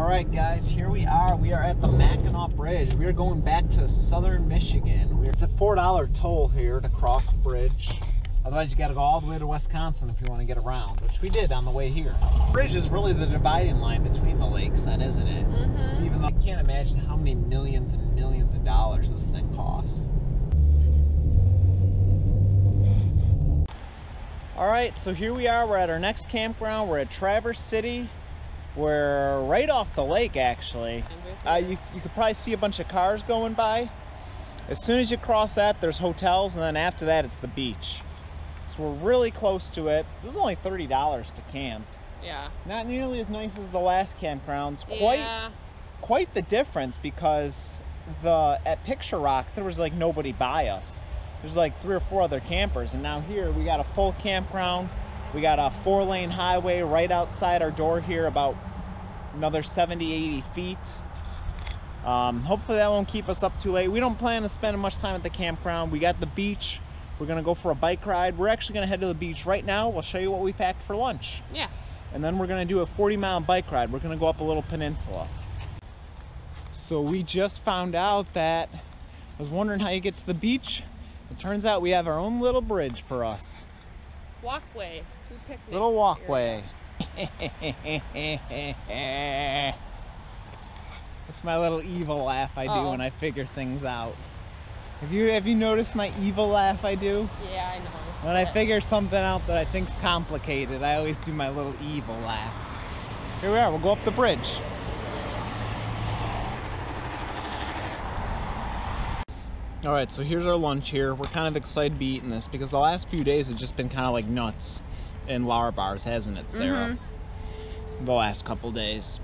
Alright guys, here we are. We are at the Mackinac Bridge. We are going back to southern Michigan. It's a $4 toll here to cross the bridge. Otherwise you gotta go all the way to Wisconsin if you want to get around, which we did on the way here. The bridge is really the dividing line between the lakes then, isn't it? Mm-hmm. Even though I can't imagine how many millions and millions of dollars this thing costs. Alright, so here we are. We're at our next campground. We're at Traverse City. We're right off the lake, actually. You could probably see a bunch of cars going by. As soon as you cross that, there's hotels, and then after that, it's the beach. So we're really close to it. This is only $30 to camp. Yeah. Not nearly as nice as the last campgrounds. Quite the difference, because at Picture Rock, there was like nobody by us. There's like 3 or 4 other campers, and now here we got a full campground. We got a 4-lane highway right outside our door here, about another 70-80 feet. Hopefully that won't keep us up too late. We don't plan to spend much time at the campground. We got the beach. We're gonna go for a bike ride. We're actually gonna head to the beach right now. We'll show you what we packed for lunch. Yeah. And then we're gonna do a 40-mile bike ride. We're gonna go up a little peninsula. So we just found out that, I was wondering how you get to the beach. It turns out we have our own little bridge for us. Walkway. Little walkway. That's my little evil laugh I do when I figure things out. Have you noticed my evil laugh I do? Yeah, I know. When I figure something out that I think's complicated, I always do my little evil laugh. Here we are, we'll go up the bridge. Alright, so here's our lunch here. We're kind of excited to be eating this because the last few days have just been kind of like nuts in Lar bars, hasn't it, Sarah? Mm-hmm. The last couple days.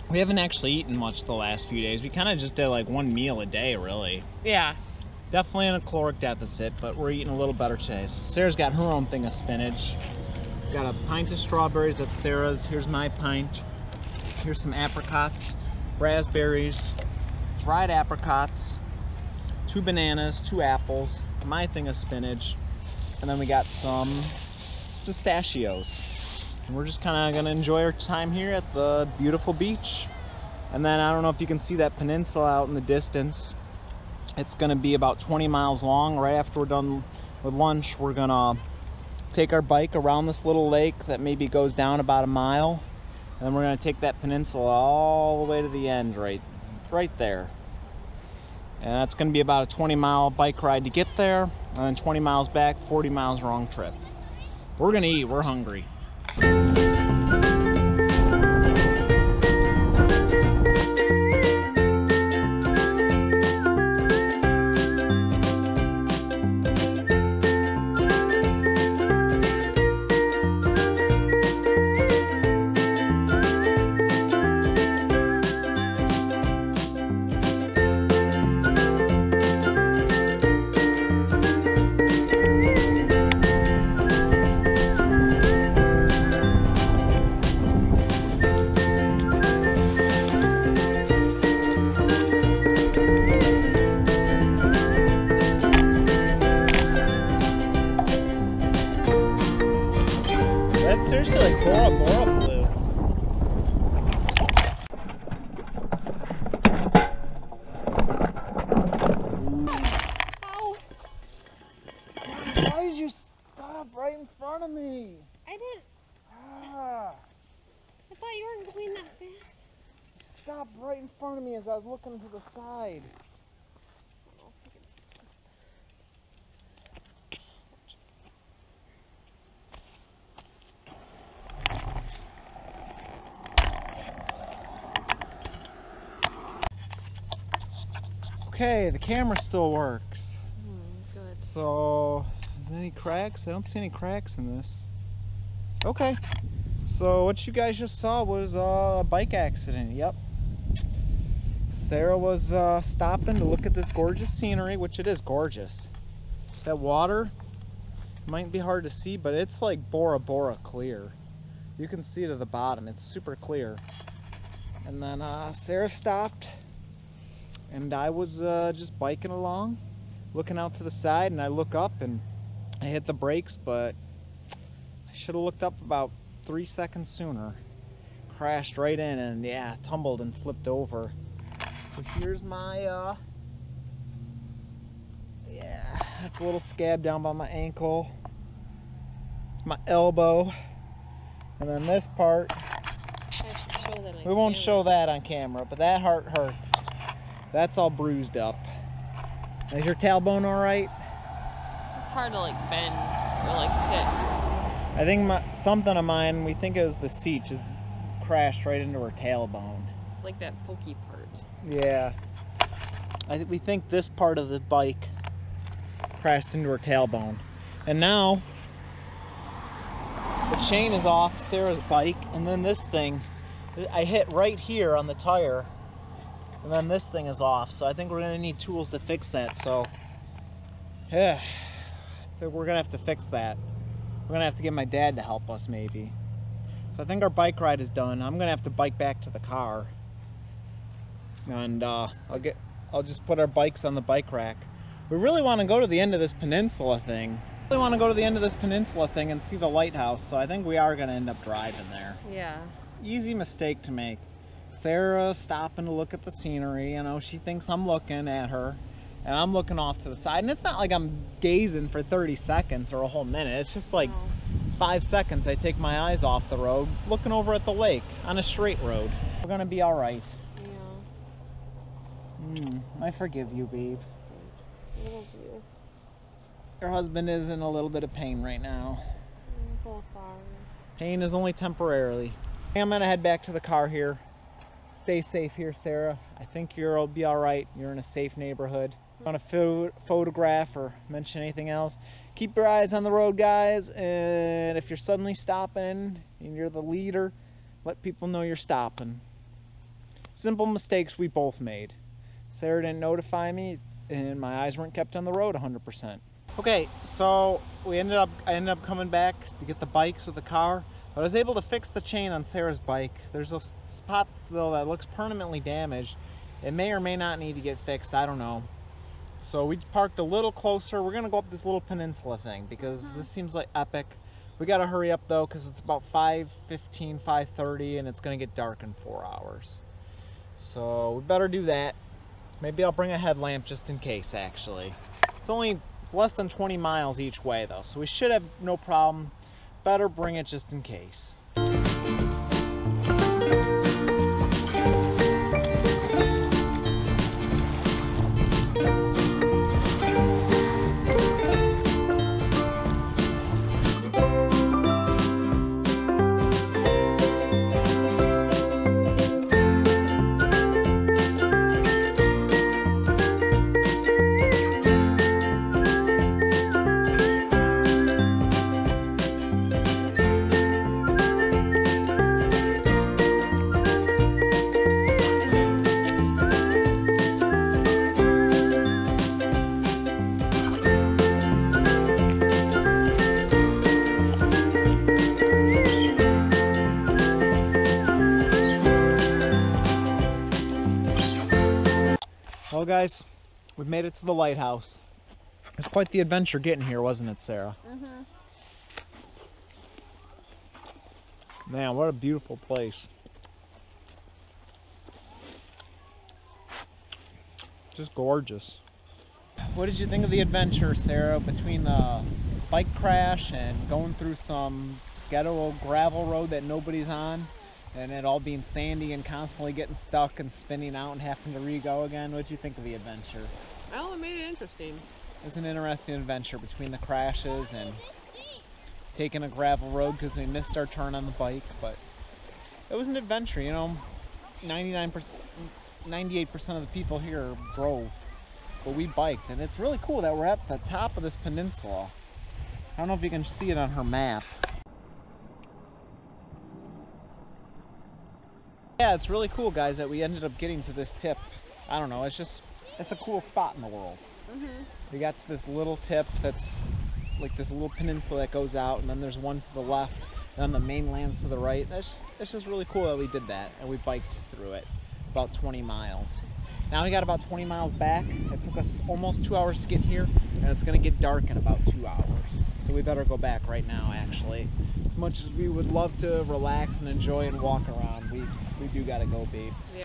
We haven't actually eaten much the last few days. We kind of just did like 1 meal a day, really. Yeah. Definitely in a caloric deficit, but we're eating a little better today. So Sarah's got her own thing of spinach. Got a pint of strawberries, that's Sarah's. Here's my pint. Here's some apricots, raspberries, dried apricots, 2 bananas, 2 apples, my thing of spinach, and then we got some pistachios. And we're just kind of gonna enjoy our time here at the beautiful beach. And then I don't know if you can see that peninsula out in the distance. It's gonna be about 20 miles long. Right after we're done with lunch, we're gonna take our bike around this little lake that maybe goes down about 1 mile. And then we're gonna take that peninsula all the way to the end, right there. And that's going to be about a 20-mile bike ride to get there, and then 20 miles back, 40 miles round trip. We're going to eat. We're hungry. That's seriously like Bora Bora blue. Ow! Why did you stop right in front of me? I didn't. Ah. I thought you weren't going that fast. Stop right in front of me as I was looking to the side. Okay, the camera still works. Good. So, is there any cracks? I don't see any cracks in this. Okay, so what you guys just saw was a bike accident. Yep. Sarah was stopping to look at this gorgeous scenery, which it is gorgeous. That water might be hard to see, but it's like Bora Bora clear. You can see to the bottom, it's super clear. And then Sarah stopped. And I was just biking along, looking out to the side, and I look up and I hit the brakes, but I should have looked up about 3 seconds sooner. crashed right in and yeah, tumbled and flipped over. So here's my, yeah, that's a little scab down by my ankle. It's my elbow. And then this part, we won't show that on camera, but that heart hurts. That's all bruised up. Is your tailbone all right? It's just hard to like bend or like sit. I think something of mine, we think it was the seat, just crashed right into her tailbone. It's like that pokey part. Yeah. We think this part of the bike crashed into her tailbone. And now, the chain is off Sarah's bike, and then this thing, I hit right here on the tire, and then this thing is off. So I think we're gonna need tools to fix that. So, yeah, we're gonna have to fix that. We're gonna have to get my dad to help us maybe. So I think our bike ride is done. I'm gonna have to bike back to the car, and I'll just put our bikes on the bike rack. We really want to go to the end of this peninsula thing. We really want to go to the end of this peninsula thing and see the lighthouse. So I think we are gonna end up driving there. Yeah. Easy mistake to make. Sarah stopping to look at the scenery. You know, she thinks I'm looking at her, and I'm looking off to the side. And it's not like I'm gazing for 30 seconds or a whole minute. It's just like 5 seconds. I take my eyes off the road, looking over at the lake on a straight road. We're gonna be all right. Yeah. I forgive you, babe. I love you. Your husband is in a little bit of pain right now. So far. Pain is only temporarily. I'm gonna head back to the car here. Stay safe here, Sarah. I think you'll be all right. You're in a safe neighborhood. Want to photograph or mention anything else? Keep your eyes on the road, guys. And if you're suddenly stopping and you're the leader, let people know you're stopping. Simple mistakes we both made. Sarah didn't notify me, and my eyes weren't kept on the road 100%. Okay, so I ended up coming back to get the bikes with the car. But I was able to fix the chain on Sarah's bike. There's a spot though that looks permanently damaged. It may or may not need to get fixed, I don't know. So we parked a little closer. We're gonna go up this little peninsula thing because this seems like epic. We gotta hurry up though because it's about 5:15, 5:30 and it's gonna get dark in 4 hours. So we better do that. Maybe I'll bring a headlamp just in case actually. It's less than 20 miles each way though, so we should have no problem. Better bring it just in case. Well guys, we've made it to the lighthouse. It's quite the adventure getting here, wasn't it, Sarah? Mm-hmm. Man, what a beautiful place. Just gorgeous. What did you think of the adventure, Sarah, between the bike crash and going through some ghetto gravel road that nobody's on? And it all being sandy and constantly getting stuck and spinning out and having to re-go again. What did you think of the adventure? Well, it made it interesting. It was an interesting adventure between the crashes and taking a gravel road because we missed our turn on the bike. But it was an adventure, you know. 98% of the people here drove, but we biked. And it's really cool that we're at the top of this peninsula. I don't know if you can see it on her map. Yeah, it's really cool, guys, that we ended up getting to this tip. I don't know, it's a cool spot in the world. Mm-hmm. We got to this little tip that's like this little peninsula that goes out, and then there's one to the left, and then the mainland's to the right. It's just really cool that we did that, and we biked through it. about 20 miles. Now we got about 20 miles back. It took us almost 2 hours to get here, and it's gonna get dark in about 2 hours. So we better go back right now, actually. As much as we would love to relax and enjoy and walk around, we do gotta go, babe. Yeah.